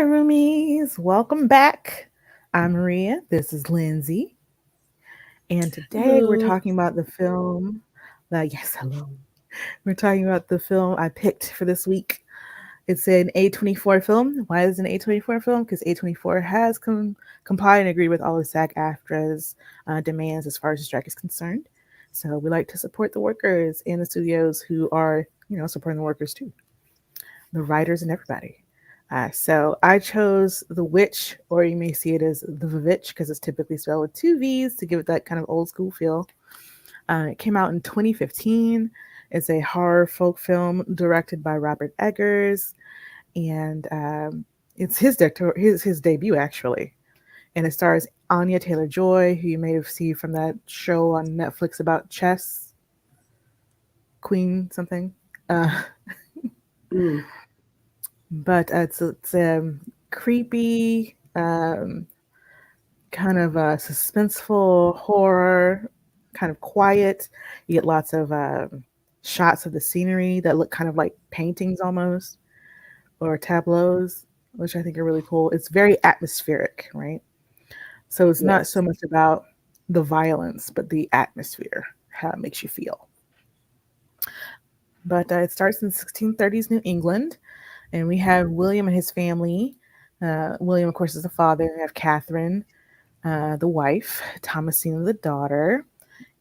Hi, Roomies. Welcome back. I'm Maria. This is Lindsay. And today we're Hello. talking about the film. Yes, hello. We're talking about the film I picked for this week. It's an A24 film. Why is it an A24 film? Because A24 has complied and agreed with all of SAG-AFTRA's demands as far as the strike is concerned. So we like to support the workers and the studios who are, supporting the workers too, the writers and everybody. So I chose The Witch, or you may see it as The Vivitch because it's typically spelled with two V's to give it that kind of old school feel. It came out in 2015. It's a horror folk film directed by Robert Eggers, and it's his debut actually. And it stars Anya Taylor Joy, who you may have seen from that show on Netflix about chess, Queen something. Uh, Mm, but it's creepy, kind of suspenseful horror, kind of quiet. You get lots of shots of the scenery that look kind of like paintings almost or tableaus, which I think are really cool. It's very atmospheric, right? So it's not so yes. much about the violence, but the atmosphere, how it makes you feel. But it starts in 1630s New England, and we have William and his family. William, of course, is the father. We have Catherine, the wife, Thomasina, the daughter,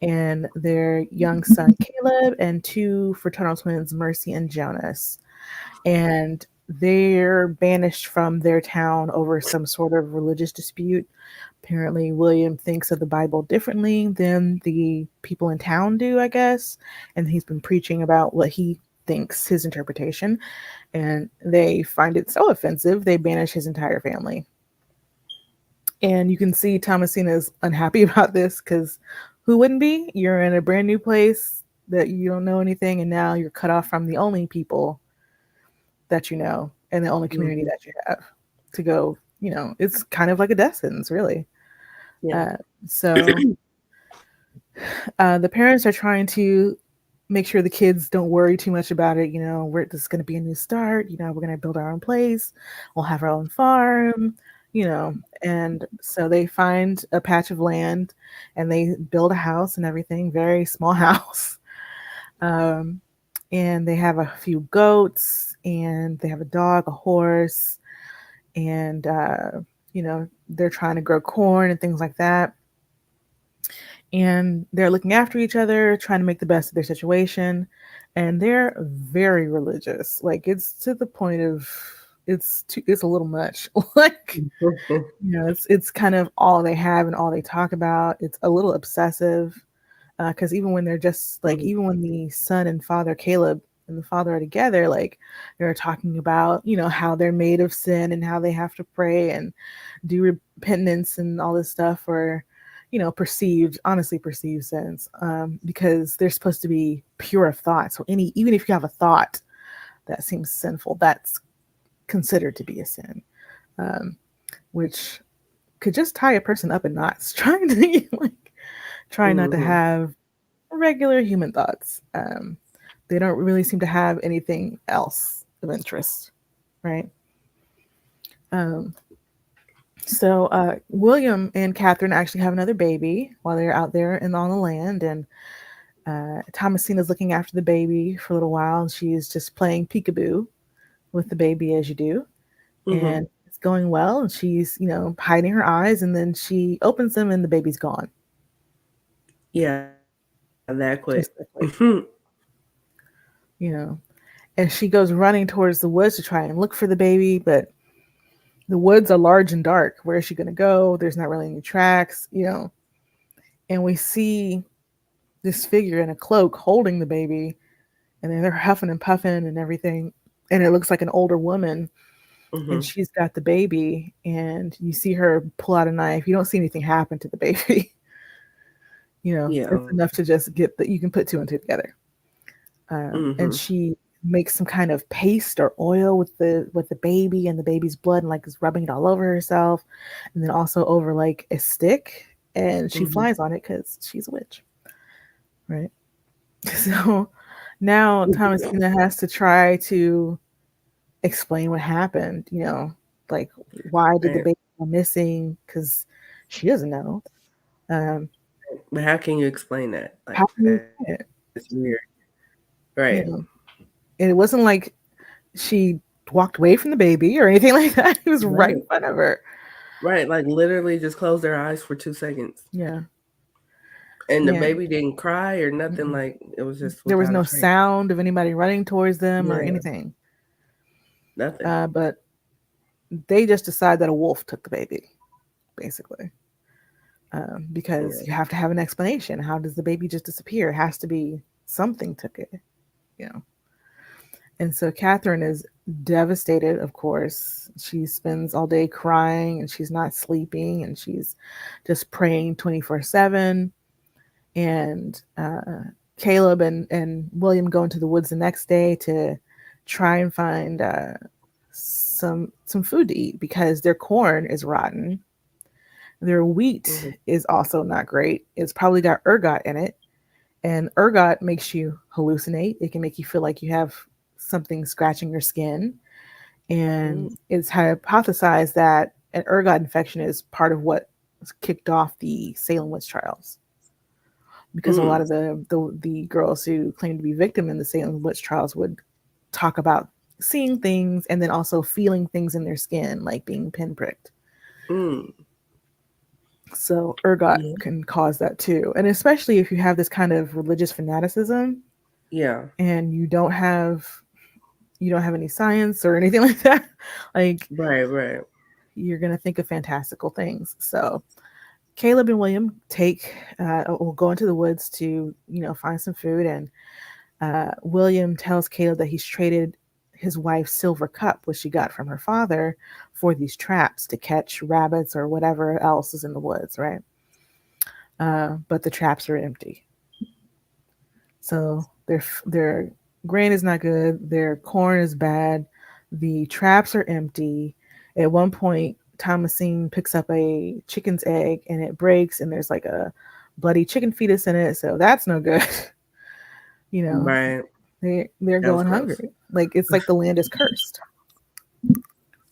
and their young son, Caleb, and two fraternal twins, Mercy and Jonas. And they're banished from their town over some sort of religious dispute. Apparently, William thinks of the Bible differently than the people in town do, I guess. And he's been preaching about what he thinks his interpretation. And they find it so offensive, they banish his entire family. And you can see Thomasina is unhappy about this because who wouldn't be? You're in a brand new place that you don't know anything, and now you're cut off from the only people that you know and the only community Hmm. that you have to go. It's kind of like a death sentence, really. Yeah. Uh, so the parents are trying to make sure the kids don't worry too much about it. This is going to be a new start. We're going to build our own place. We'll have our own farm. And so they find a patch of land and they build a house and everything. Very small house. Um, and they have a few goats and they have a dog, a horse, and they're trying to grow corn and things like that, and they're looking after each other, trying to make the best of their situation. And they're very religious. Like it's to the point of it's a little much. Like, it's kind of all they have and all they talk about. It's a little obsessive because even when they're just like, Mm, even when the son and father Caleb and the father are together, like they're talking about how they're made of sin and how they have to pray and do repentance and all this stuff for honestly perceived sins, because they're supposed to be pure of thought. So even if you have a thought that seems sinful, that's considered to be a sin, um, which could just tie a person up in knots trying to like try not to mhm. have regular human thoughts. They don't really seem to have anything else of interest, right? Um, so William and Catherine actually have another baby while they're out there and on the land, and Thomasina's looking after the baby for a little while, and she's just playing peekaboo with the baby as you do, Mhm. and it's going well. And she's hiding her eyes, and then she opens them, and the baby's gone Yeah, that quick. just Mhm. that quick, you know. And she goes running towards the woods to try and look for the baby, but the woods are large and dark. Where is she going to go? There's not really any tracks. And we see this figure in a cloak holding the baby, and then they're huffing and puffing and everything. And it looks like an older woman, and Mhm. she's got the baby, and you see her pull out a knife. You don't see anything happen to the baby. Yeah. It's enough to just get that you can put two and two together. And Mhm. she makes some kind of paste or oil with the baby and the baby's blood, and like is rubbing it all over herself, and then also over like a stick, and she Mhm. flies on it because she's a witch, right? So now Thomasina has to try to explain what happened, Like, why did the Right. baby go missing? Because she doesn't know. Um, But how can you explain that? how Like can you that's explain weird. it? Right. You know, and it wasn't like she walked away from the baby or anything like that. He was right Right. in front of her. Right. Like literally just close their eyes for 2 seconds. Yeah, And the yeah. baby didn't cry or nothing, Mm-mm. like it was just There was without a no trace. sound of anybody running towards them or Yeah. anything. Nothing. But they just decide that a wolf took the baby, basically, because Yeah. you have to have an explanation. How does the baby just disappear? It has to be something took it, you know. And so Catherine is devastated, of course. She spends all day crying and she's not sleeping and she's just praying 24/7. And Caleb and William go into the woods the next day to try and find some food to eat because their corn is rotten. Their wheat Hmm. is also not great. It's probably got ergot in it, and ergot makes you hallucinate. It can make you feel like you have something scratching your skin, and Mm. it's hypothesized that an ergot infection is part of what kicked off the Salem witch trials, because a lot Mm. of the girls who claimed to be victim in the Salem witch trials would talk about seeing things and then also feeling things in their skin, like being pinpricked. Mm. So ergot Yeah. can cause that too, and especially if you have this kind of religious fanaticism Yeah. and you don't have any science or anything like that, like Right. Right. you're gonna think of fantastical things. So Caleb and William will go into the woods to find some food, and William tells Caleb that he's traded his wife's silver cup, which she got from her father, for these traps to catch rabbits or whatever else is in the woods, right? But the traps are empty. So their grain is not good. Their corn is bad. The traps are empty. At one point, Thomasine picks up a chicken's egg and it breaks, and there's like a bloody chicken fetus in it. So that's no good. you know, Right. they're That was going gross. hungry. Like it's like the land is cursed.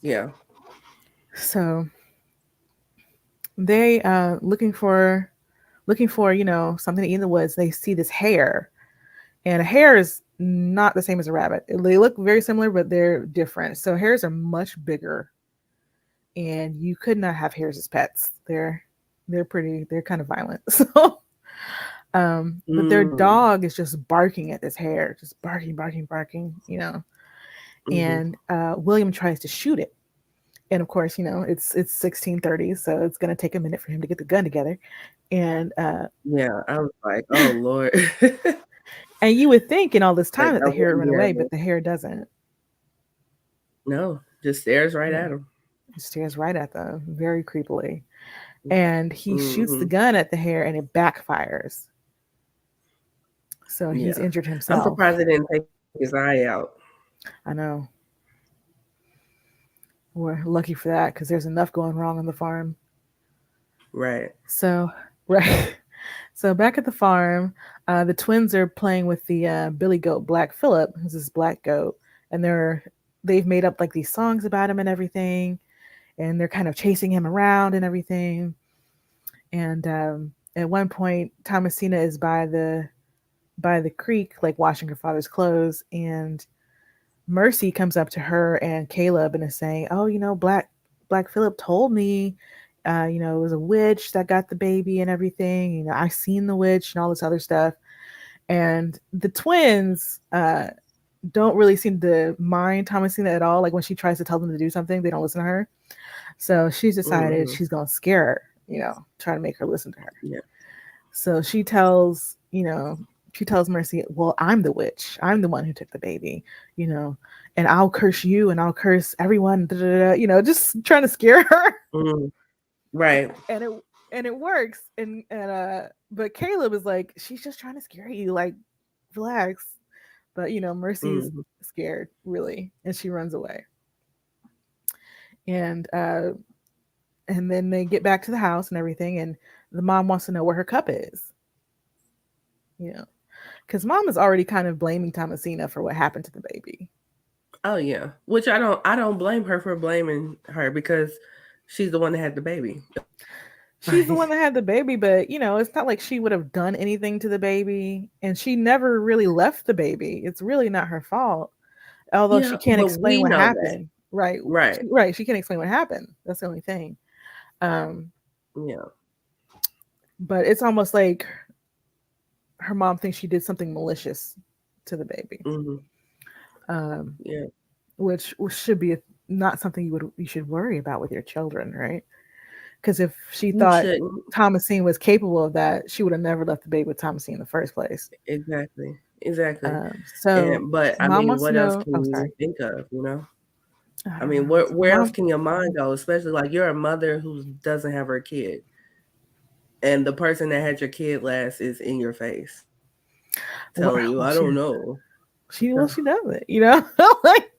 Yeah. So they looking for something to eat in the woods. They see this hare, and a hare is not the same as a rabbit. They look very similar, but they're different. So hares are much bigger, and you could not have hares as pets. They're kind of violent. So but their Mm. dog is just barking at this hare, just barking, barking, barking. Hmm. And William tries to shoot it. And of course, it's 1630s, so it's gonna take a minute for him to get the gun together. And Yeah. I was like, oh Lord. and you would think in all this Like time that the that hare would wouldn't run be our away, but thing. the hare doesn't. No, just stares right Yeah. at him. He stares right at them very creepily. And he shoots the Hmm. gun at the hare and it backfires. So he's Yeah. injured I'm surprised himself. they didn't take his eye out. I know. We're lucky for that because there's enough going wrong on the farm. Right. So, right. So back at the farm, the twins are playing with the billy goat, Black Phillip, who's this black goat, and they've made up like these songs about him and everything, and they're kind of chasing him around and everything. And at one point, Thomasina is by the creek, like washing her father's clothes, and Mercy comes up to her and Caleb and is saying, "Oh, Black Phillip told me, it was a witch that got the baby and everything. I seen the witch and all this other stuff." And the twins don't really seem to mind Thomasina at all. Like when she tries to tell them to do something, they don't listen to her. So she's decided Hmm. she's gonna scare her, try to make her listen to her. Yeah. So she tells Mercy, "Well, I'm the witch. I'm the one who took the baby, you know, and I'll curse you and I'll curse everyone." Da, da, da, just trying to scare her, Hmm. Right. and it works. And but Caleb is like, "She's just trying to scare you, like relax." But Mercy's Hmm. scared really, and she runs away. And and then they get back to the house and everything, and the mom wants to know where her cup is. You know, because mom is already kind of blaming Thomasina for what happened to the baby. Oh yeah. Which I don't blame her for blaming her because she's the one that had the baby. She's the one that had the baby, but it's not like she would have done anything to the baby, and she never really left the baby. It's really not her fault. Although Yeah, she can't but explain we what know that. happened. Right. Right. Right. She can't explain what happened. That's the only thing. Um, Yeah. but it's almost like her mom thinks she did something malicious to the baby. Hmm. Um, Yeah. which should be not something you should worry about with your children, right? Because if she You thought shouldn't. Thomasine was capable of that, she would have never left the baby with Thomasine in the first place. Exactly. Exactly. So But I mom mean, wants to what else know. can Oh, you sorry. think of, you know? I I don't mean, know. So where else mom, can your mind go? Especially like you're a mother who doesn't have her kid, and the person that had your kid last is in your face, what? telling you, Well, "I don't know." she does it. Like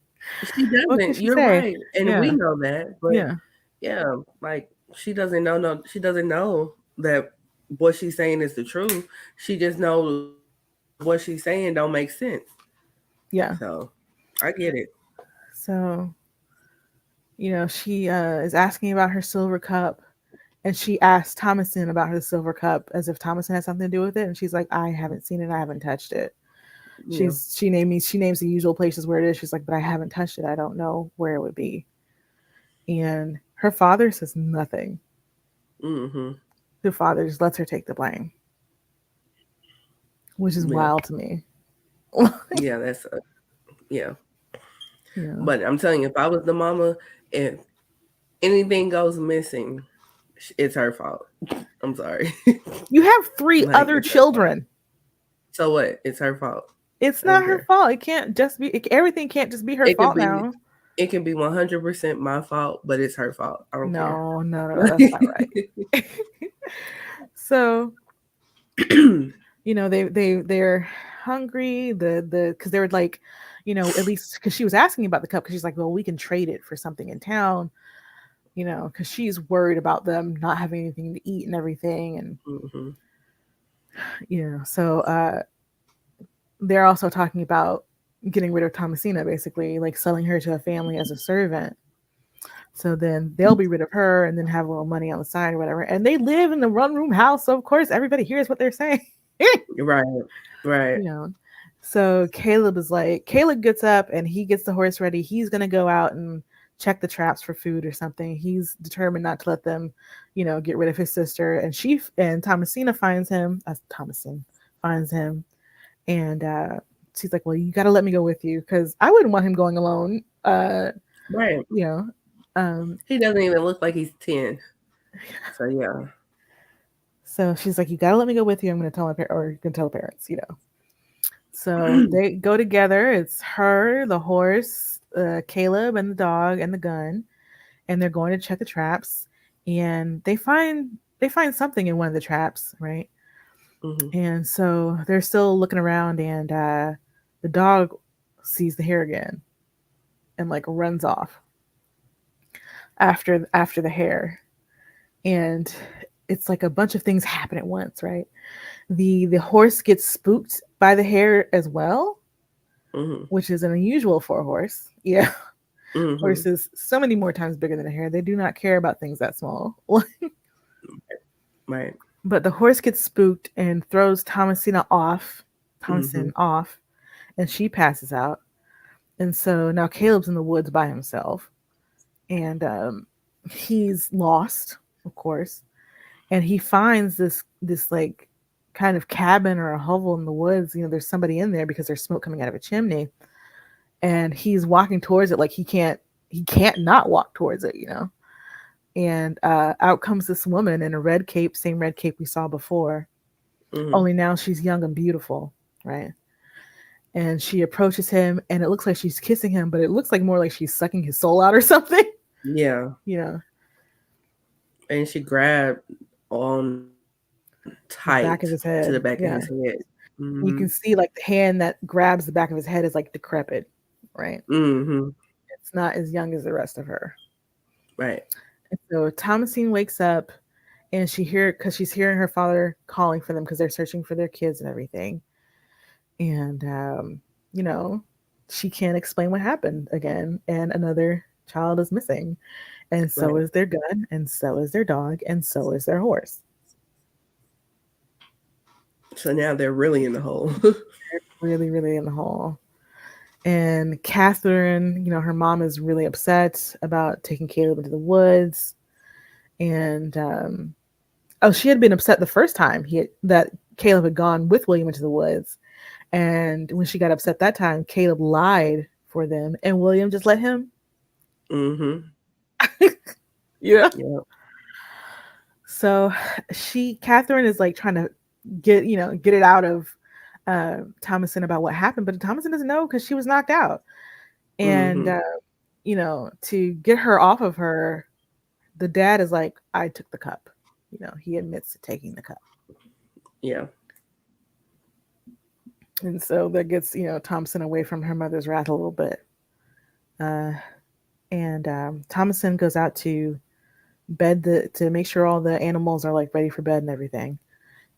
She what can doesn't. she You're say? right, and we Yeah, know that. But yeah, yeah, like she doesn't know. No, she doesn't know that what she's saying is the truth. She just knows what she's saying don't make sense. yeah. So I get it. So she is asking about her silver cup, and she asked Thomason about her silver cup as if Thomason had something to do with it, and she's like, I haven't seen it, I haven't touched it. Yeah. She names the usual places where it is. She's like, but I haven't touched it. I don't know where it would be. And her father says nothing. Mm-hmm. The father just lets her take the blame, which is Yeah. wild to me. Yeah. That's yeah. Yeah. But I'm telling you, if I was the mama, if anything goes missing, it's her fault. I'm sorry. You have three Like other it's her fault. children. So what? It's her fault. It's I don't not her care. fault. It can't just be. Everything can't just be her It could fault be now. it can be 100% my fault, but it's her fault. I don't care. No, no, no, no. That's not right. So they're hungry. The because they were like, at least because she was asking about the cup because she's like, well, we can trade it for something in town. Because she's worried about them not having anything to eat and everything, and Hmm. so they're also talking about getting rid of Thomasina, basically, like selling her to a family as a servant. So then they'll be rid of her and then have a little money on the side or whatever. And they live in the one room house, so of course everybody hears what they're saying. Right. Right. you know. So Caleb gets up and he gets the horse ready. He's gonna go out and check the traps for food or something. He's determined not to let them, get rid of his sister. And Thomasina finds him. Thomasin finds him, and she's like, "Well, you got to let me go with you because I wouldn't want him going alone." Right. You know. Um, He doesn't even look like he's 10. So yeah. so she's like, "You got to let me go with you. I'm going to tell or you can tell the parents." So they go together. It's her, the horse, Caleb, and the dog, and the gun, and they're going to check the traps. And they find something in one of the traps, right? Hmm. And so they're still looking around, and the dog sees the hare again and like runs off after the hare. And it's like a bunch of things happen at once, right? The horse gets spooked by the hare as well, Hmm. which is unusual for a horse. Yeah. Hmm. Horses so many more times bigger than a hare. They do not care about things that small. Right. But the horse gets spooked and throws Hmm. Thomasin off, and she passes out. And so now Caleb's in the woods by himself, and he's lost, of course. And he finds this like kind of cabin or a hovel in the woods. There's somebody in there because there's smoke coming out of a chimney, and he's walking towards it like he can't not walk towards it. And out comes this woman in a red cape, same red cape we saw before, Hmm. only now she's young and beautiful, right? And she approaches him, and it looks like she's kissing him, but it looks like more like she's sucking his soul out or something. Yeah. you know And she grabbed on the tight back of his to the back head, of his yeah. head. You Hmm. can see like the hand that grabs the back of his head is like decrepit, right? Hmm. It's not as young as the rest of her. Right. And so Thomasine wakes up, and because she's hearing her father calling for them because they're searching for their kids and everything. And you know she can't explain what happened again, and another child is missing, and so Right. is their gun, and so is their dog, and so is their horse. So now they're really in the hole. Really, really in the hole. And Catherine, her mom is really upset about taking Caleb into the woods. And oh, she had been upset the first time that Caleb had gone with William into the woods. And when she got upset that time, Caleb lied for them, and William just let him. Mm-hmm. Yeah. Yep. So Catherine is like trying to get it out of Thomason about what happened, but Thomason doesn't know because she was knocked out. And Mm-hmm. to get her off of her, the dad is like, I took the cup. He admits to taking the cup. Yeah. And so that gets, Thomason away from her mother's wrath a little bit. Uh, and Thomason goes out to to make sure all the animals are like ready for bed and everything.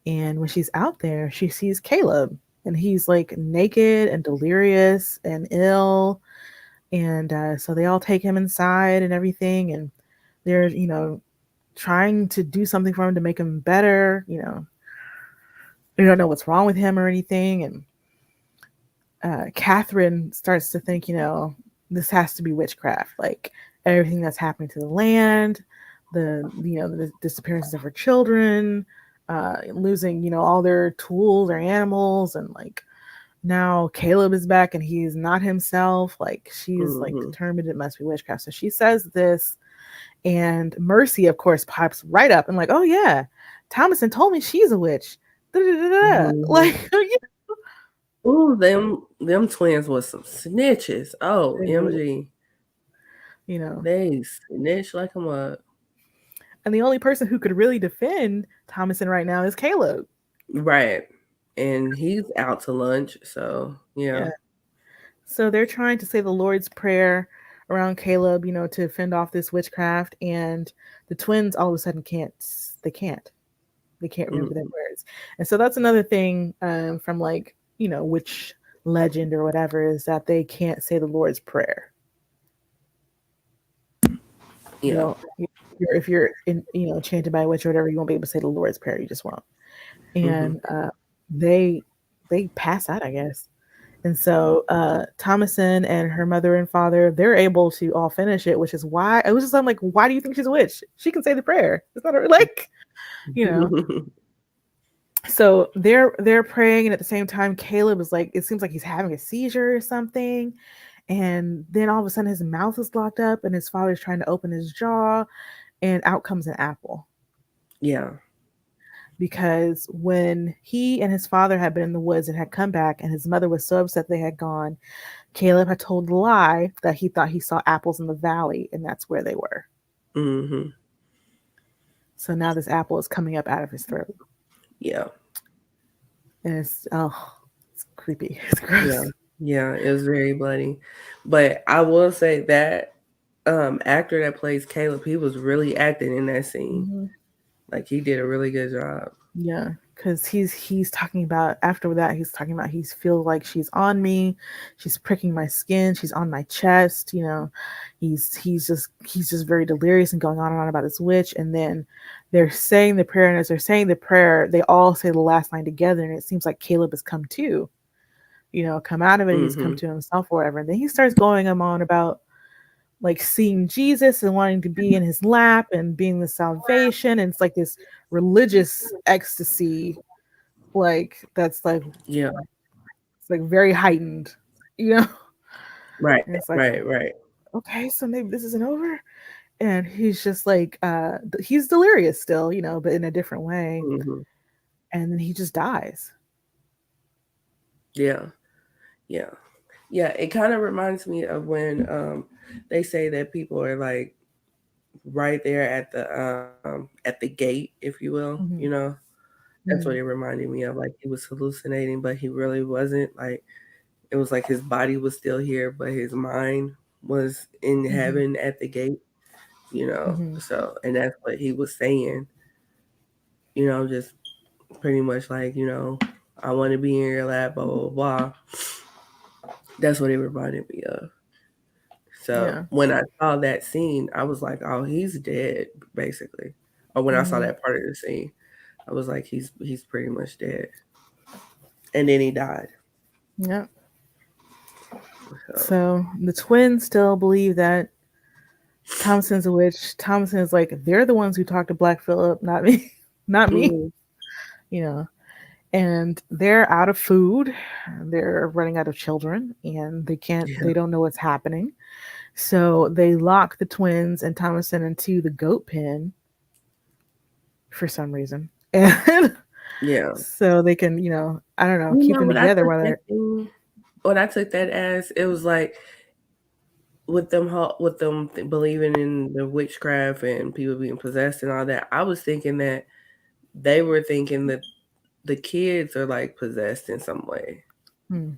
And when she's out there, she sees Caleb, and he's like naked and delirious and ill. And so they all take him inside and everything. And they're, trying to do something for him to make him better. They don't know what's wrong with him or anything. And Catherine starts to think, this has to be witchcraft. Like everything that's happening to the land, the disappearances of her children, losing, all their tools, their animals, and like now Caleb is back and he's not himself. Like she's like Mm-hmm. determined it must be witchcraft. So she says this, and Mercy, of course, pops right up and like, oh yeah, Thomason told me she's a witch. Da-da-da-da. Mm-hmm. Like, Ooh, them twins was some snitches. Oh, MG. you know, They snitch like a mug. and the only person who could really defend Thomason right now is Caleb. Right. And he's out to lunch, so yeah. Yeah. So they're trying to say the Lord's Prayer around Caleb, to fend off this witchcraft, and the twins all of a sudden can't. They can't. They can't remember their Mm-hmm. words, and so that's another thing from like witch legend or whatever, is that they can't say the Lord's Prayer. You Yeah. know, if you're in, chanted by a witch or whatever, you won't be able to say the Lord's Prayer. You just won't. Mm-hmm. And they they pass out, I guess. And so Thomason and her mother and father, they're able to all finish it, which is why I was just, I'm like, why do you think she's a witch? She can say the prayer. It's not like, you know. So they're praying, and at the same time, Caleb is like, it seems like he's having a seizure or something. And then all of a sudden his mouth is locked up and his father's trying to open his jaw, and out comes an apple. Yeah. Because when he and his father had been in the woods and had come back, and his mother was so upset they had gone, Caleb had told the lie that he thought he saw apples in the valley, and that's where they were. Mm-hmm. So now this apple is coming up out of his throat, Yeah. and it's creepy. It's Yeah. gross. Yeah. It was very bloody. But I will say that actor that plays Caleb, he was really acting in that scene. Hmm. Like he did a really good job. Yeah, because he's talking about, after that he's talking about, he feels like she's on me, she's pricking my skin, she's on my chest. He's just very delirious and going on and on about this witch, and then they're saying the prayer, and as they're saying the prayer, they all say the last line together, and it seems like Caleb has come to, come out of it. He's come Mm-hmm. to himself or whatever, and then he starts going on about like seeing Jesus and wanting to be in his lap and being the salvation. And it's like this religious ecstasy, like that's like Yeah. it's like very heightened, you know. Right. And it's like, Right. Right. okay, so maybe this isn't over. And he's just like he's delirious still, but in a different way. Mm-hmm. And then he just dies. Yeah. Yeah. Yeah. It kind of reminds me of when they say that people are like right there at the gate, if you will, Hmm. That's what it Hmm. reminded me of. Like he was hallucinating, but he really wasn't. Like it was like his body was still here, but his mind was in Hmm. heaven at the gate. Hmm. So, and that's what he was saying, just pretty much like, I want to be in your lap, blah, blah, blah. That's what it reminded me of. So Yeah. when I saw that scene, I was like, "Oh, he's dead," basically. Or when I saw Hmm. that part of the scene, I was like, "He's pretty much dead." And then he died. Yeah. So, So the twins still believe that Thompson's a witch. Thompson is like, they're the ones who talked to Black Phillip, not me. Not me. mm, You know. And they're out of food. They're running out of children and yeah, they don't know what's happening. So they lock the twins and Thomason into the goat pen for some reason. And yeah. so they can, I don't know, You keep know them what I together took while that they're thing? What I took that as, it was like with them believing in the witchcraft and people being possessed and all that. I was thinking that they were thinking that the kids are like possessed in some way, hmm,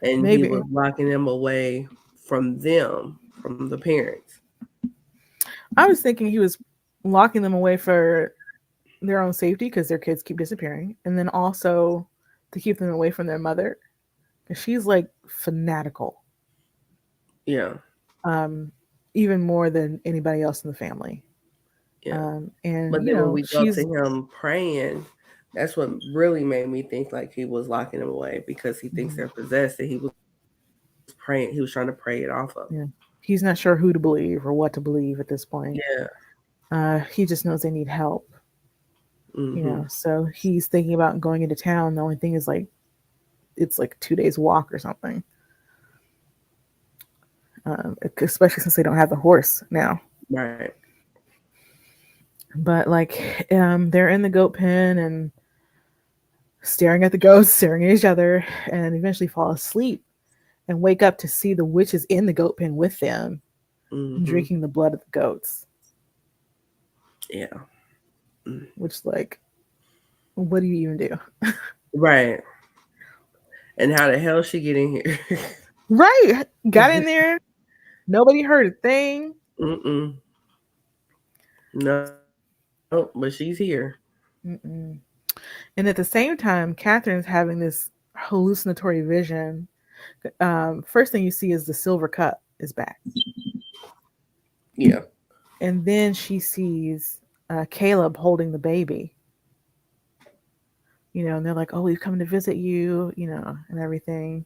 and he was maybe. locking them away from the parents. I was thinking he was locking them away for their own safety because their kids keep disappearing, and then also to keep them away from their mother because she's like fanatical, Yeah, um, even more than anybody else in the family. yeah. And But then when we go to she's him praying, that's what really made me think like he was locking them away because he thinks mhm, they're possessed, and he was praying. He was trying to pray it off of them. yeah, he's not sure who to believe or what to believe at this point. Yeah. He just knows they need help, Mhm. So he's thinking about going into town. The only thing is like it's like 2 days walk or something, especially since they don't have the horse now. Right. But like, they're in the goat pen and staring at the goats, staring at each other, and eventually fall asleep and wake up to see the witches in the goat pen with them, Mhm. drinking the blood of the goats. Yeah. Mm. Which, like, what do you even do? Right. And how the hell she get in here? Right, got in there. Nobody heard a thing. Mm-mm. No, but she's here. Mm-mm. And at the same time, Catherine's having this hallucinatory vision. First thing you see is the silver cup is back, Yeah. and then she sees Caleb holding the baby. And they're like, "Oh, we've come to visit you," and everything.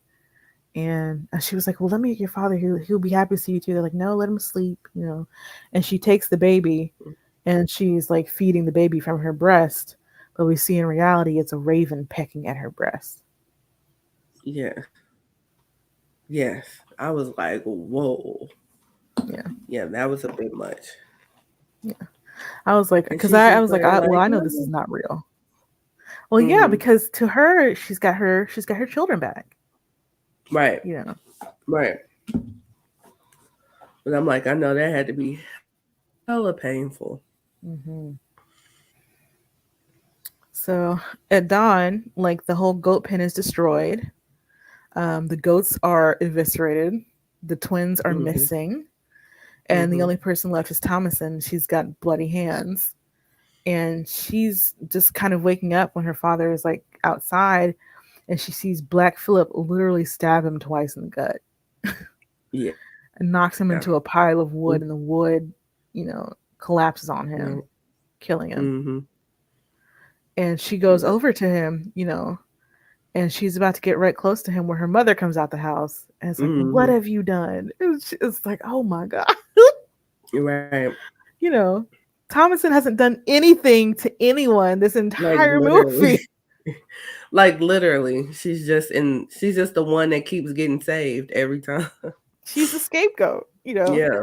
And she was like, "Well, let me get your father. He'll be happy to see you too." They're like, "No, let him sleep." And she takes the baby, and she's like feeding the baby from her breast, but we see in reality it's a raven pecking at her breast. Yeah. Yes. I was like, whoa. Yeah, Yeah, that was a bit much. yeah. I was like, And because she's I just was like, there well, like, I know this is "Mm." not real. Well, yeah, Mm. because to her, she's got her children back. Right. You know. Right. But I'm like, I know that had to be hella painful. Hmm. So at dawn, like the whole goat pen is destroyed. The goats are eviscerated. The twins are Mm-hmm. missing, and the Mm-hmm. only person left is Thomason. She's got bloody hands, and she's just kind of waking up when her father is like outside, and she sees Black Phillip literally stab him twice in the gut Yeah. and knocks him into a pile of wood, Mm-hmm. and the wood, collapses on him, killing him. Mm-hmm. And she goes Yeah. over to him, and she's about to get right close to him where her mother comes out the house and it's like, "What Mm-hmm. have you done?" It's like, oh my god. Right. you know Thomason hasn't done anything to anyone this Like entire literally. movie. Like literally. She's just the one that keeps getting saved every time. She's the scapegoat. Yeah.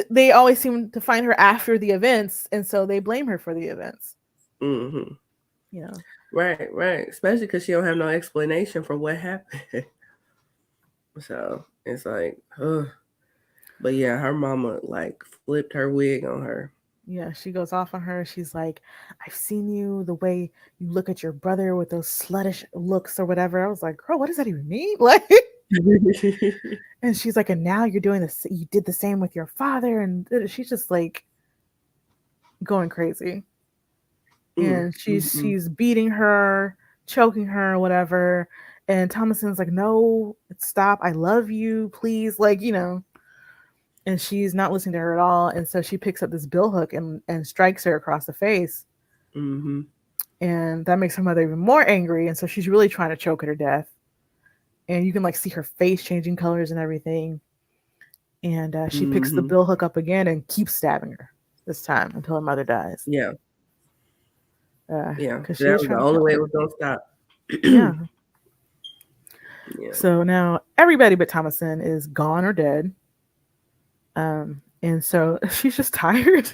They always seem to find her after the events, and so they blame her for the events Mm-hmm. you know Right, right. Especially because she don't have no explanation for what happened. So it's like, ugh. But yeah, her mama like flipped her wig on her. yeah, she goes off on her. She's like, "I've seen you the way you look at your brother with those sluttish looks or whatever." I was like, "Girl, what does that even mean?" Like, and she's like, "And now you're doing this. You did the same with your father," and she's just like going crazy. Mm, And mm, mm. she's beating her, choking her, whatever. And Thomason's like, no, stop. I love you. Please. Like, and she's not listening to her at all. And so she picks up this bill hook and strikes her across the face. Mm-hmm. And that makes her mother even more angry. And so she's really trying to choke her to death. And you can like see her face changing colors and everything. And she picks the Mm-hmm. bill hook up again and keeps stabbing her this time until her mother dies. Yeah. Yeah. Because she That was was the trying to only kill way it her. was gonna stop. Yeah. Yeah. So now everybody but Thomason is gone or dead. And so she's just tired.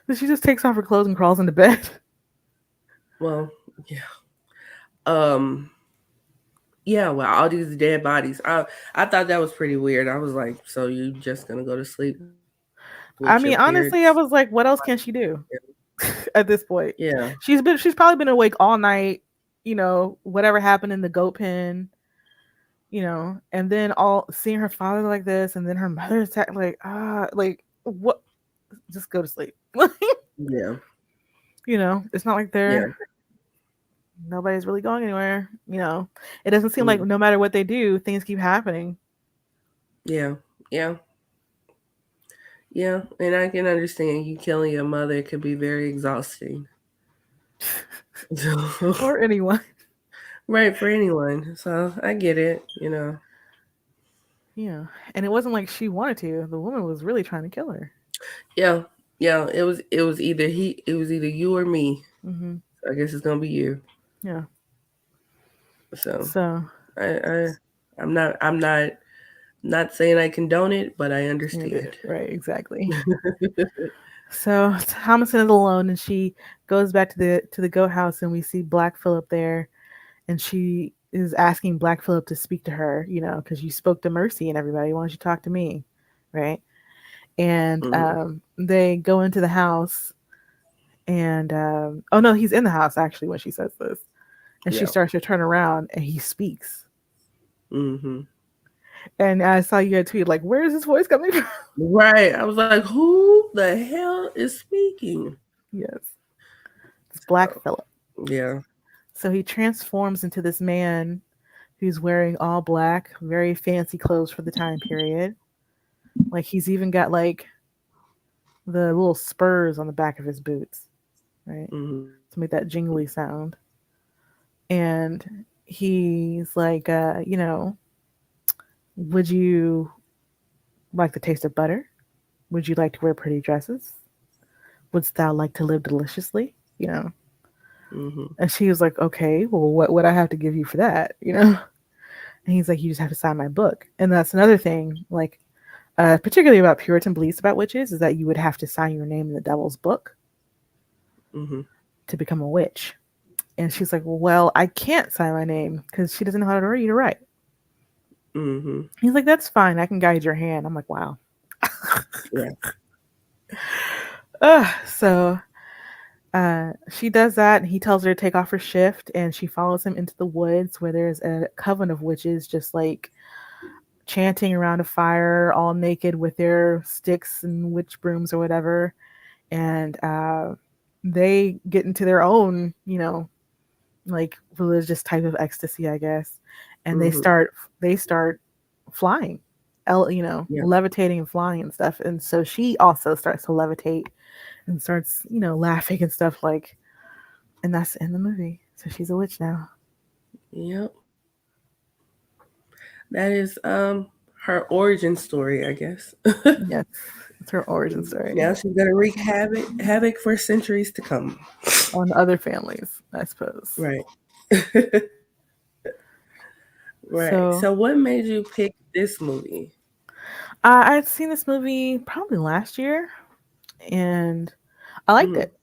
So she just takes off her clothes and crawls into bed. Well, yeah. Um. Yeah. Well, all these dead bodies. I thought that was pretty weird. I was like, so you just gonna go to sleep with your parents? I mean, honestly, I was like, what else can she do at this point? Yeah. She's probably been awake all night, whatever happened in the goat pen, and then all seeing her father like this, and then her mother attack, like what? Just go to sleep. Yeah. It's not like Yeah. nobody's really going anywhere. It doesn't seem like Mm. no matter what they do, things keep happening. Yeah. Yeah. Yeah. And I can understand you killing your mother could be very exhausting. Or anyone. Right, for anyone. So I get it. Yeah. And it wasn't like she wanted to. The woman was really trying to kill her. Yeah, yeah. It was either you or me. Hmm. So I guess it's gonna be you. Yeah. So So, I'm not saying I condone it, but I understand. right, exactly. So Thomason is alone, and she goes back to the goat house, and we see Black Phillip there, and she is asking Black Phillip to speak to her, because you spoke to Mercy and everybody. Why don't you talk to me, right? And Mm-hmm. they go into the house, and oh no, he's in the house actually when she says this, and she Yeah. starts to turn around, and he speaks. Mm-hmm. And I saw you had tweeted like, "Where is his voice coming from?" Right. I was like, who the hell is speaking? Yes, it's Black So Phillip. yeah. So he transforms into this man who's wearing all black, very fancy clothes for the time period. Like he's even got like the little spurs on the back of his boots, right? Mm-hmm. To make that jingly sound. And he's like, would you like the taste of butter? Would you like to wear pretty dresses? Wouldst thou like to live deliciously? Mm-hmm. And she was like, okay, well, what would I have to give you for that? And he's like, you just have to sign my book. And that's another thing, like, particularly about Puritan beliefs about witches, is that you would have to sign your name in the devil's book Mm-hmm. to become a witch. And she's like, well, I can't sign my name because she doesn't know how to read or write. Mm-hmm. He's like, that's fine. I can guide your hand. I'm like, wow. Yeah. So she does that, and he tells her to take off her shift, and she follows him into the woods where there's a coven of witches just like chanting around a fire, all naked with their sticks and witch brooms or whatever. And they get into their own, like religious type of ecstasy, I guess. And they Mm-hmm. start flying, Yeah. levitating and flying and stuff. And so she also starts to levitate and starts, laughing and stuff like, and that's in the movie. So she's a witch now. Yep. That is her origin story, I guess. Yes, it's her origin story Now she's gonna wreak havoc for centuries to come. on other families, I suppose. Right. Right. So So what made you pick this movie? I'd seen this movie probably last year, and I liked Mm. it,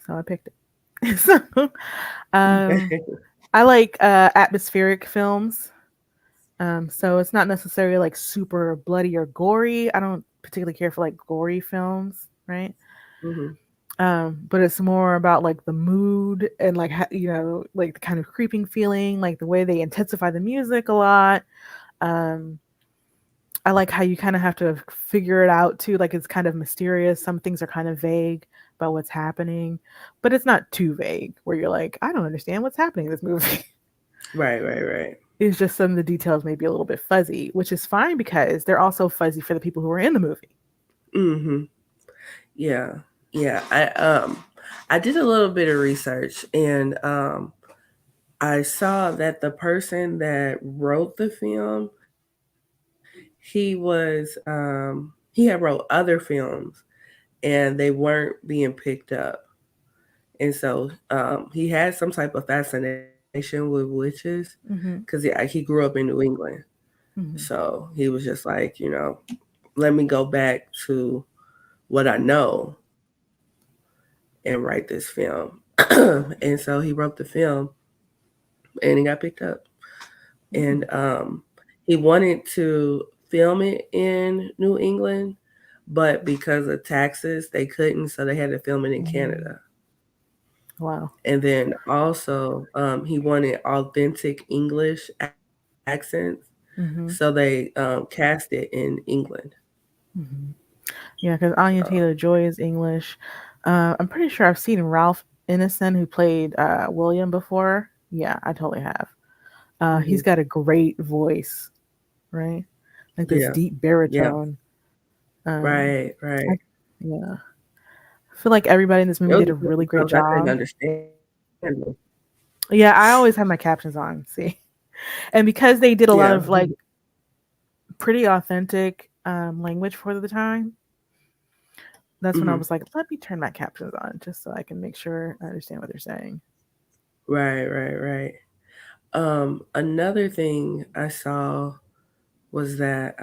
so I picked it. So um, Okay. I like atmospheric films. So it's not necessarily like super bloody or gory. I don't particularly care for like gory films, right? Mm-hmm. But it's more about like the mood and like like the kind of creeping feeling, like the way they intensify the music a lot. Um, I like how you kind of have to figure it out too. Like it's kind of mysterious. Some things are kind of vague about what's happening, but it's not too vague where you're like, I don't understand what's happening in this movie. Right. Right. Right. It's just some of the details may be a little bit fuzzy, which is fine because they're also fuzzy for the people who are in the movie. Mm-hmm. Yeah. Yeah. I did a little bit of research, and I saw that the person that wrote the film, he had wrote other films, and they weren't being picked up. And so he had some type of fascination with witches because Hmm. he grew up in New England. Hmm. So he was just like, let me go back to what I know and write this film. And so he wrote the film and it got picked up. And he wanted to film it in New England, but because of taxes, they couldn't. So they had to film it in Mm. Canada. Wow. And then also, he wanted authentic English accents. So Hmm. they cast it in England. Hmm. Yeah, because Anya So, Taylor Joy is English. I'm pretty sure I've seen Ralph Ineson, who played William before. Yeah, I totally have. He's mhm. got a great voice, right? Like this Yeah. deep Yeah. baritone. Um, Right. I, Right. yeah, I feel like everybody in this It movie was did a just really because great I couldn't job. understand them. Yeah, I always have my captions on. See, and because they did a lot Yeah. of like pretty authentic language for the time, that's when I Hmm. was like, let me turn my captions on just so I can make sure I understand what they're saying. Right. Right. Right. Another thing I saw was that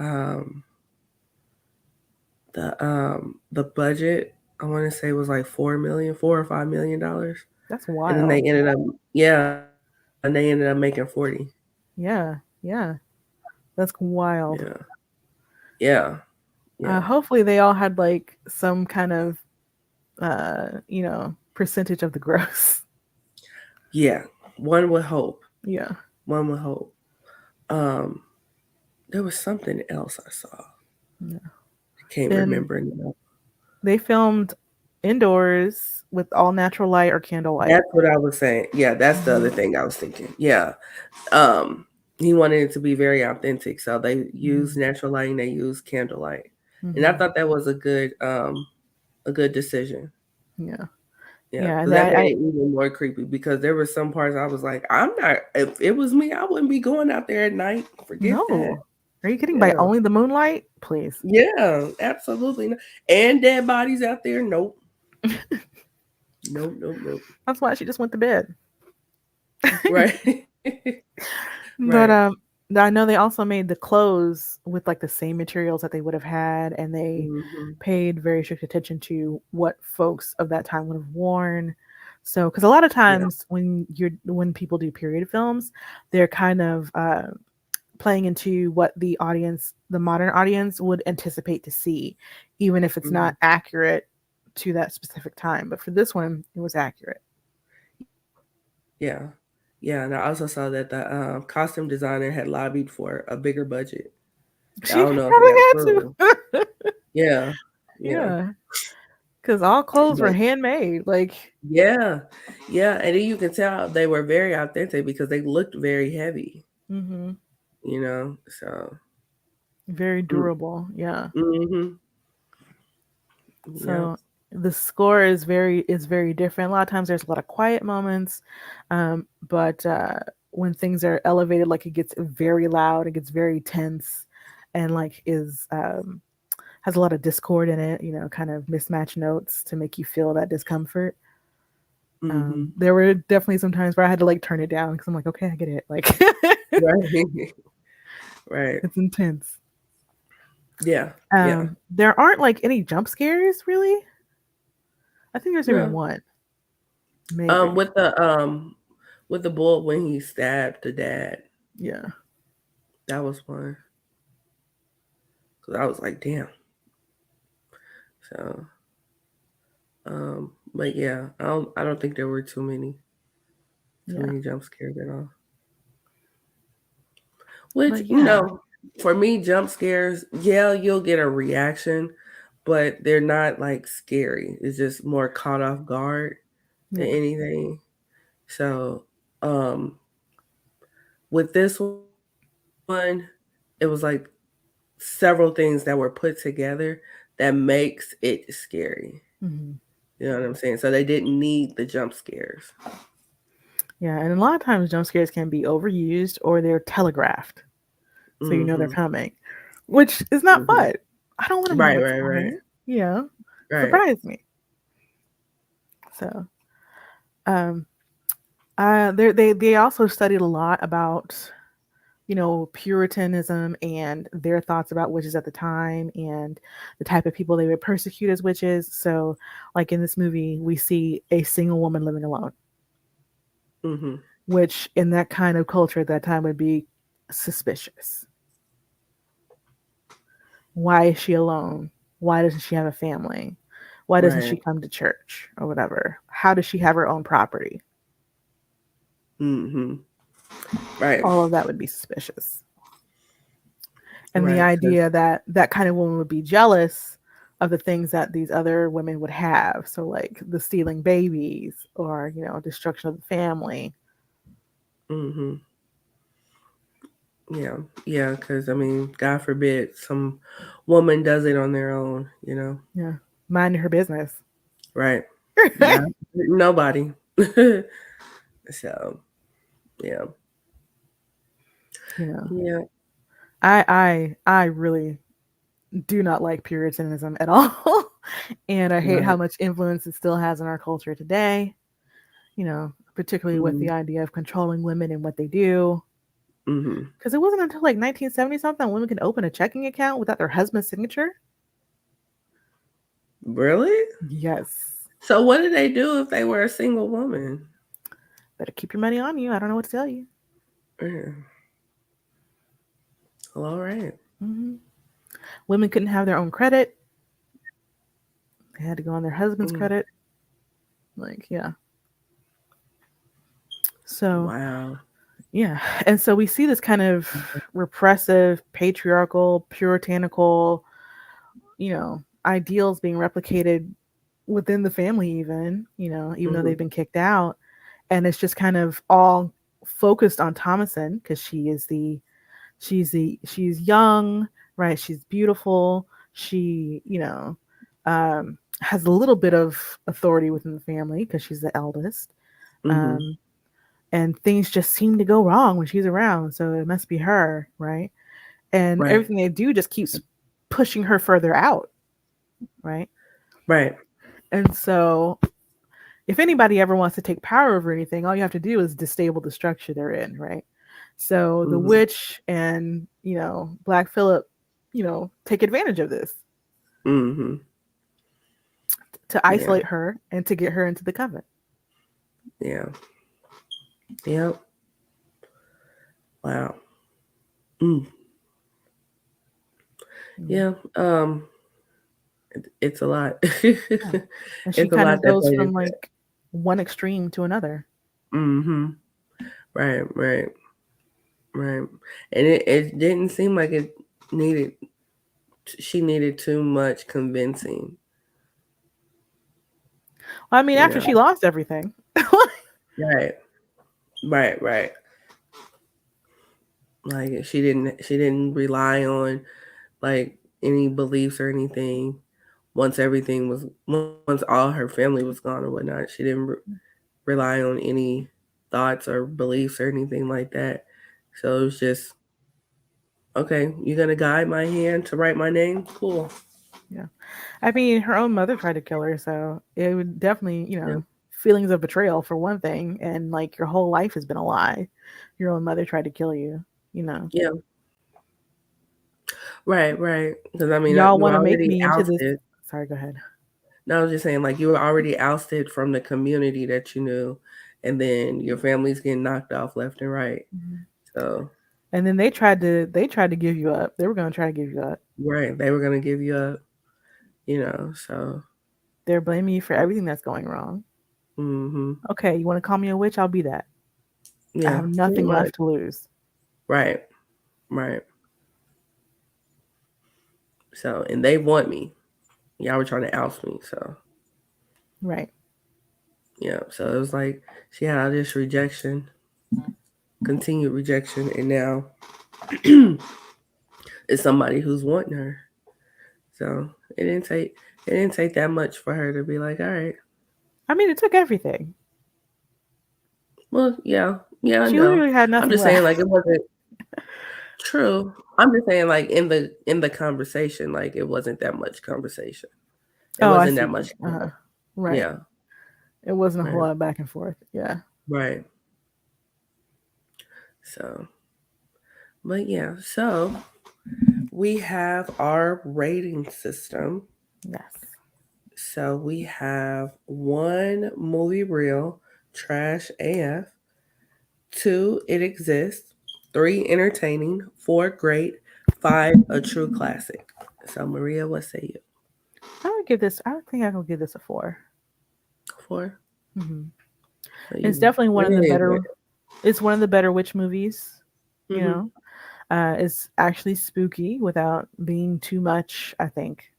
the budget, I want to say, was like 4 million, $4 or $5 million, That's and then they wild. ended up, yeah, and they ended up making 40. Yeah, yeah, that's wild. Yeah. Yeah. Yeah. Hopefully, they all had like some kind of percentage of the gross. Yeah. One would hope. Yeah, One would hope. Um, there was something else I saw. yeah. I can't And remember now. they filmed indoors with all natural light or candlelight. That's what I was saying. Yeah, that's the other Hmm. thing I was thinking. Yeah. Um, he wanted it to be very authentic, so they used Hmm. natural lighting. They used candlelight, and I Hmm. thought that was a good decision. Yeah, Yeah, yeah, because and that I, made I it even more creepy. Because there were some parts I was like, I'm not. If it was me, I wouldn't be going out there at night. Forget that. no. Are you kidding? By Yeah, only the moonlight, please. yeah, absolutely not. And dead bodies out there. Nope, nope, nope, nope. That's why she just went to bed. Right, But right. I know they also made the clothes with like the same materials that they would have had, and they Hmm. paid very strict attention to what folks of that time would have worn. So, because a lot of Yeah. times when people do period films, they're kind of playing into what the modern audience would anticipate to see, even if it's Hmm. not accurate to that specific time. But for this one, it was accurate. Yeah, yeah. And I also saw that the costume designer had lobbied for a bigger budget. I She don't know if he got probably approval. had to. Yeah, yeah. Yeah, because all clothes were But handmade. Like, yeah, yeah. And then you can tell they were very authentic because they looked very heavy. hmm, So. very durable. Yeah. Mm-hmm. Yep. So the score is very different. A lot of times there's a lot of quiet moments, but when things are elevated, like it gets very loud, it gets very tense, and like is has a lot of discord in it. Kind of mismatched notes to make you feel that discomfort. Mm-hmm. There were definitely some times where I had to like turn it down because I'm like, okay, I get it. Like Right. Right. it's intense. Yeah. Yeah. There aren't like any jump scares really. I think there's maybe No. one, maybe. With the bull when he stabbed the dad, Yeah. that was one. Cause I was like, damn. So, but yeah, I don't think there were too Yeah. many jump scares at all. Which, But yeah. for me, jump scares, yeah, you'll get a reaction, but they're not like scary. It's just more caught off guard than Yeah. anything. So, um, With this one, it was like several things that were put together that makes it scary. Mhm. You know what I'm saying? So they didn't need the jump scares. Yeah, and a lot of times jump scares can be overused or they're telegraphed, so you know they're Mhm. coming, which is not Mhm. fun. I don't want to know Right, what's right, right. coming. You know, Right. surprise me. So, um, they also studied a lot about Puritanism and their thoughts about witches at the time and the type of people they would persecute as witches. So, like in this movie, we see a single woman living alone, Mhm. which in that kind of culture at that time would be suspicious. Why is she alone? Why doesn't she have a family? Why doesn't she Right. come to church or whatever? How does she have her own property? Mhm. Right. All of that would be suspicious. And the Right. Cause idea that that kind of woman would be jealous of the things that these other women would have. So, like the stealing babies or, destruction of the family. mhm. Yeah. Yeah. Cause I mean, God forbid some woman does it on their own. You know. Yeah. Mind her business. Right. God forbid nobody. So yeah. you know, Yeah. I really do not like Puritanism at all. And I hate how Right. much influence it still has in our culture today, particularly with the Mhm. idea of controlling women and what they do. Mhm. Because it wasn't until like 1970 something women could open a checking account without their husband's signature. Really? Yes. So what did they do if they were a single woman? Better keep your money on you. I don't know what to tell you. Yeah. Well, all right. hmm Women couldn't have their own credit. They had to go on their husband's Mm. credit. Like, yeah. So, Wow. yeah. And so we see this kind of repressive, patriarchal, puritanical, ideals being replicated within the family, even though Mhm. they've been kicked out. And it's just kind of all focused on Thomason because she's young, right? She's beautiful. She, has a little bit of authority within the family because she's the eldest. Mhm. Um, and things just seem to go wrong when she's around, so it must be her, right? And Right. everything they do just keeps pushing her further out, right? Right. And so if anybody ever wants to take power over anything, all you have to do is disable the structure they're in, right? So the Mhm. witch and, Black Phillip, take advantage of this Mhm. to Yeah. isolate her and to get her into the coven. Yeah. Yep. Wow. Mm. Mm, Yeah. It's a lot. yeah. And she It's a kind lot of that goes played from into it. like one extreme to another. Mhm. Right. Right. Right. And it didn't seem like it needed. She needed too much convincing. Well, I mean, You after know. she lost everything. Right. Right. Right. Like she didn't rely on like any beliefs or anything. Once all her family was gone or whatnot, she didn't rely on any thoughts or beliefs or anything like that. So it was just, okay, you're gonna guide my hand to write my name? Cool. Yeah. I mean, her own mother tried to kill her, so it would definitely, Yeah. feelings of betrayal for one thing, and like your whole life has been a lie. Your own mother tried to kill you, you know. Yeah. Right, right. Because I mean, Y'all you were want to make already me into this. ousted. Sorry, go ahead. No, I was just saying, like, you were already ousted from the community that you knew, and then your family's getting knocked off left and right. Mhm. So, And then they tried to give you up. They were going to try to give you up. right, they were gonna give you up, so, They're blaming you for everything that's going wrong. mm-hmm. Okay, you want to call me a witch? I'll be that. I Yeah, have pretty nothing much. left to lose. Right, right. So, and they want me. Y'all were trying to oust me. So, Right. yeah. So it was like she had all this rejection. continued rejection, and now it's somebody who's wanting her. So it didn't take it didn't take that much for her to be like, all right, I mean, it took everything. well, yeah, yeah, I She know. literally had I'm nothing just saying, left. like, it wasn't true. I'm just saying, like, in the conversation, like, it wasn't that much conversation. It Oh, I wasn't see. that much. Right. Yeah, It wasn't a whole right, lot of back and forth. Yeah. right. So, but yeah, so we have our rating system. Yes. So we have one movie reel, trash AF. Two, it exists. Three, entertaining. Four, great. Five, a true classic. So Maria, what say you? I would give this. I would think I could give this a 4. Four. Hmm. So It's you definitely one of the really enjoyed better. It's one of the better witch movies. it. You know, it's actually spooky without being too much. I think.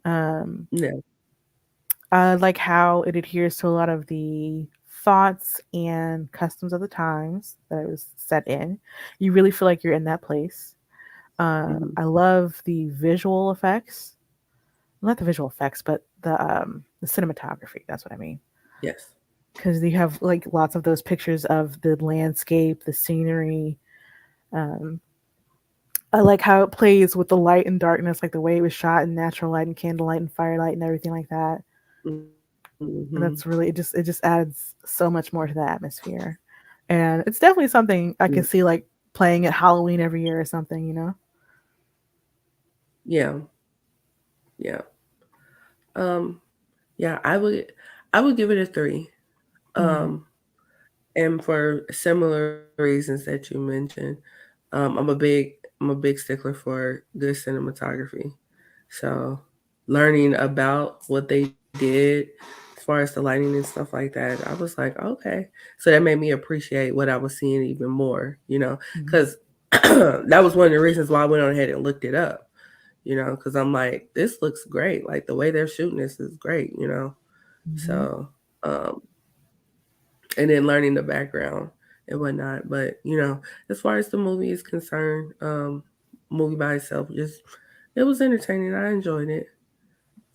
Um, Yeah. I like how it adheres to a lot of the thoughts and customs of the times that it was set in. You really feel like you're in that place. Hmm. I love the visual effects, not the visual effects, but the cinematography. That's what I mean. Yes. Because you have like lots of those pictures of the landscape, the scenery. Um, I like how it plays with the light and darkness, like the way it was shot in natural light and candlelight and firelight and everything like that. Hmm. And that's really it just adds so much more to the atmosphere. And it's definitely something I can see like playing at Halloween every year or something, you know? Yeah. Yeah. Um. Yeah. I would give it a three. Hmm. Um. And for similar reasons that you mentioned, I'm a big stickler for good cinematography. So learning about what they did as far as the lighting and stuff like that, I was like, okay. So that made me appreciate what I was seeing even more, Hmm. because that was one of the reasons why I went on ahead and looked it up, because I'm like, this looks great. Like the way they're shooting this is great. Hmm. So, um, and then learning the background and whatnot. But as far as the movie is concerned, movie by itself, just it was entertaining. I enjoyed it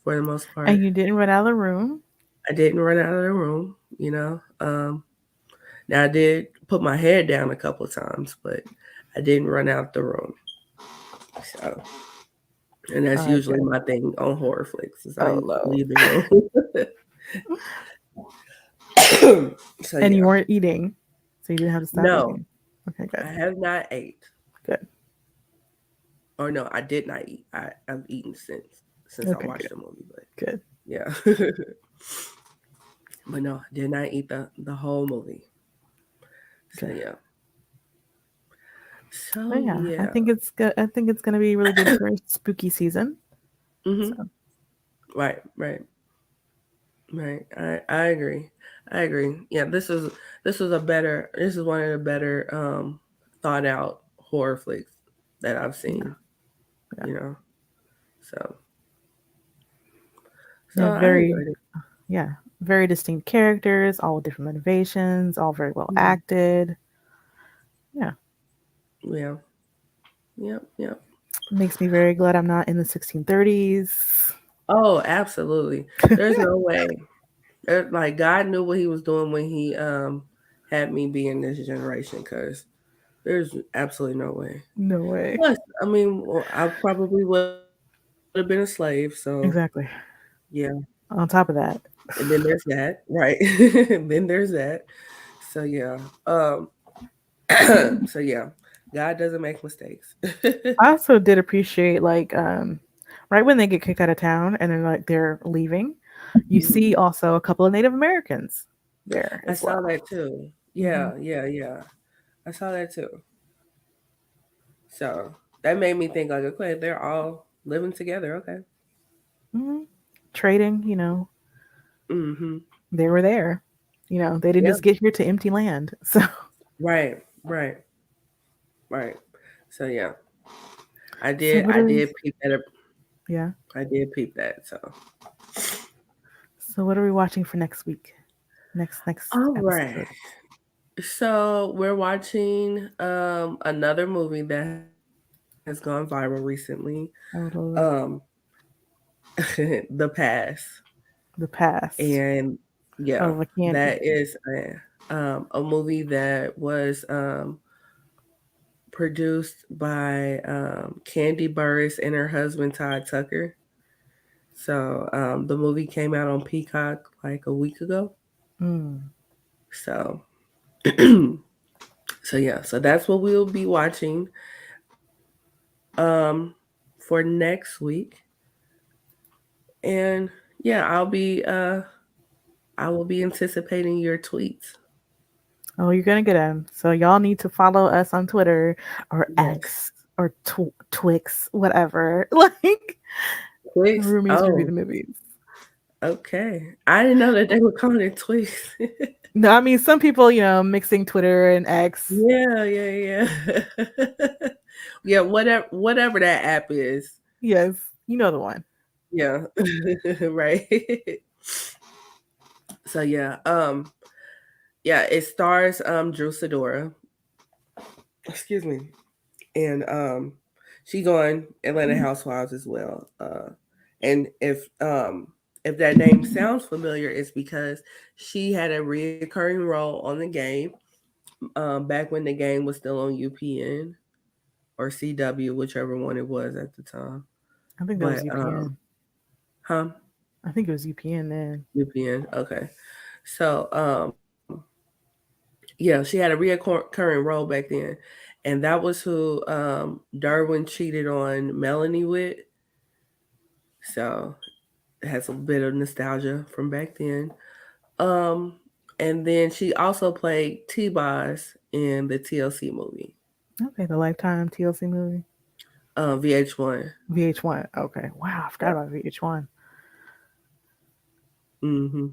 for the most part. And you didn't run out of the room. I didn't run out of the room. Now I did put my head down a couple of times, but I didn't run out the room. So, and All that's right, usually good. my thing on horror flicks is I Oh usually no. leave the room. So And you yeah, weren't eating, so you didn't have to stop no, eating. Okay, good. I have not ate. Good. Or no, I did not eat. I've eaten since I Okay, watched good. the movie, but Good. yeah. But no, I did not eat the whole movie. So Good. yeah. But So yeah, I yeah. think it's good. I think it's gonna be really good for spooky season. Mhm. So Right, right, right. I agree. I agree. Yeah, this is one of the better thought out horror flicks that I've yeah, seen, yeah, you know. So so yeah. I Very enjoyed it. yeah, very distinct characters, all with different motivations, all very well Mhm. acted. Yeah, Yeah. Yep, yep. makes me very glad I'm not in the 1630s. Oh, absolutely. There's no way. Like God knew what He was doing when He had me be in this generation. Because there's absolutely no way. No way. Plus, I mean, well, I probably would have been a slave. So Exactly. yeah. On top of that, And then there's that, right? And then there's that. So yeah. So yeah. God doesn't make mistakes. I also did appreciate like right when they get kicked out of town and then like they're leaving, you Mhm. see also a couple of Native Americans there I as saw well. that too. Hmm. Yeah, yeah, yeah. I saw that too. So that made me think like, okay, they're all living together. Okay. Hmm. Trading, Mm-hmm. they were there. They didn't Yeah. just get here to empty land. So, Right. Right. Right. So yeah, I so did. what I are we? did peep that. Yeah. I did peep that. So So what are we watching for next week? Next all right. episode. So we're watching another movie that has gone viral recently. Oh Um Lord. The Pass. The Past. And yeah, Oh, I can't. that is a movie that was produced by Candy Burris and her husband Todd Tucker. So the movie came out on Peacock like a week ago. Mm. So so yeah, so that's what we'll be watching um for next week. And yeah, I will be anticipating your tweets. Oh, you're gonna get them. So y'all need to follow us on Twitter or Yes. X or Twix, whatever. Like Tweets. Roomies review Oh, the movies. okay. I didn't know that they were calling it tweets. No, I mean some people, mixing Twitter and X. Yeah, yeah, yeah. Yeah, whatever that app is. Yes, you know the one. Yeah. Right. So yeah, yeah, it stars Drew Sidora. Excuse me. And she's on Atlanta Housewives as well. And if that name sounds familiar, it's because she had a reoccurring role on the game back when the game was still on UPN or CW, whichever one it was at the time. I think that was But UPN. huh? I think it was UPN then. UPN. Okay. So yeah, she had a reoccurring role back then, and that was who Darwin cheated on Melanie with. So it has a bit of nostalgia from back then. Um, and then she also played T-Boz in the TLC movie, Okay, the Lifetime TLC movie. VH1. VH1. Okay. Wow, I forgot Yep. about VH1. Mm-hmm.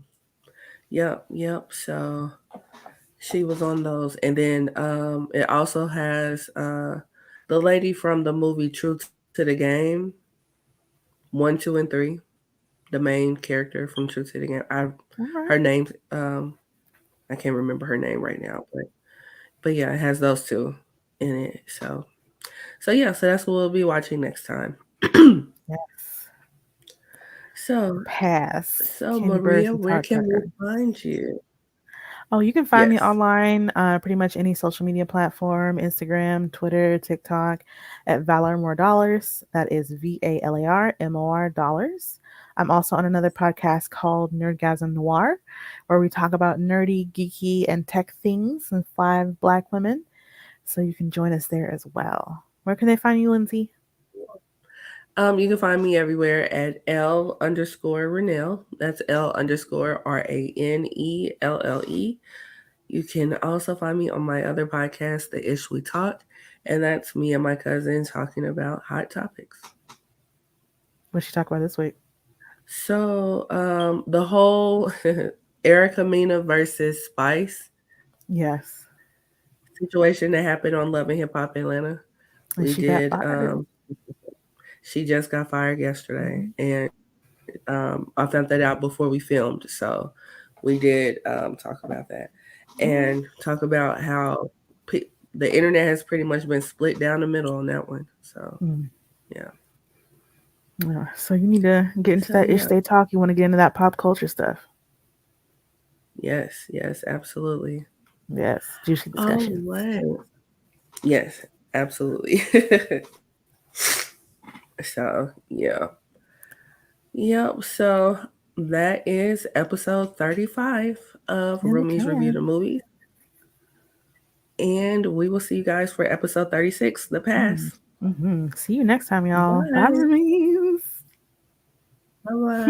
Yep. Yep. So she was on those, and then it also has the lady from the movie True to the Game, one, two, and three. The main character from True to the Game. All Her right. name I can't remember her name right now, but yeah, it has those two in it. So yeah, so that's what we'll be watching next time. Yes. so Pass. so Candy Burris Maria, and where Todd can we Tucker. find you? Oh, you can find me Yes. online, pretty much any social media platform, Instagram, Twitter, TikTok, at Valar More Dollars. That is VALARMOR Dollars. I'm also on another podcast called Nerdgasm Noir, where we talk about nerdy, geeky, and tech things and five Black women. So you can join us there as well. Where can they find you, Lindsay? You can find me everywhere at L_Ranelle. That's L_RANELLE. You can also find me on my other podcast, The Ish We Talk, and that's me and my cousin talking about hot topics. What she talk about this week? So, the whole Erica Mena versus Spice Yes. situation that happened on Love and Hip Hop Atlanta. And We she got did. fired. She just got fired yesterday, Mhm. and I found that out before we filmed. So we did talk about that, All and right. talk about how the internet has pretty much been split down the middle on that one. So Mm. yeah, Yeah. So you need to get into so that ish yeah, they talk. You want to get into that pop culture stuff. yes, yes, absolutely. Yes. Juicy All discussions. right, yes, absolutely. So yeah, yep. So that is episode 35 of Roomies Review Okay. the Movies. And we will see you guys for episode 36, The Pass. Mm-hmm. See you next time, y'all. Bye, Bye. roomies. Bye bye.